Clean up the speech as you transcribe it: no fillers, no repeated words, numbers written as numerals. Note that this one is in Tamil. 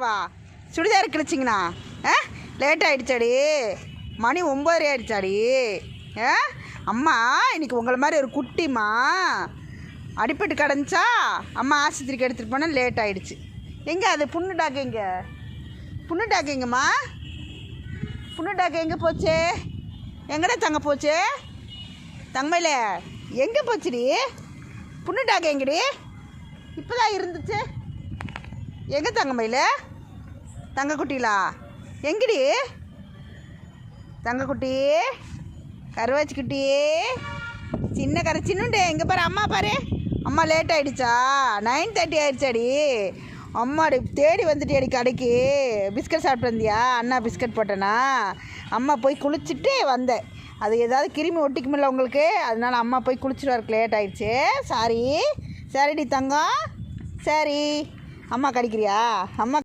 வா சுடிதார் கிழிச்சிங்கண்ணா லேட் ஆகிடுச்சாடி, மணி 9:30 ஆகிடுச்சாடி. அம்மா இன்னைக்கு உங்களை மாதிரி ஒரு குட்டிம்மா அடிப்பட்டு கிடந்துச்சா, அம்மா ஆஸ்பத்திரிக்கு எடுத்துகிட்டு போனால் லேட் ஆகிடுச்சு. எங்கே அது புண்ணு டாக்கு எங்கே? புண்ணு டாக்கு எங்கம்மா? புண்ணு டாக்கு எங்கே போச்சு? எங்கடா தங்க போச்சு? தங்கமையில எங்கே போச்சுடி? புண்ணு டாக்கு எங்கடி? இப்போ தான் இருந்துச்சு. எங்கே தங்கமையில? தங்கக்குட்டிலா எங்கடி? தங்கக்குட்டி கருவாச்சி குட்டி சின்ன சின்னுண்டே எங்கே பாரு. அம்மா பாரு, அம்மா லேட் ஆகிடுச்சா? 9:30 ஆகிடுச்சாடி. அம்மாடி தேடி வந்துட்டியாடி கடைக்கு. பிஸ்கட் சாப்பிட்டு வந்தியா? அண்ணா பிஸ்கட் போட்டேனா? அம்மா போய் குளிச்சுட்டு வந்தேன். அது ஏதாவது கிருமி ஒட்டிக்குமில்ல உங்களுக்கு, அதனால அம்மா போய் குளிச்சுட்டு வரக்கு லேட் ஆகிடுச்சு. சாரி. சரிடி தங்கம், சரி. அம்மா கடிக்கிறியா? அம்மா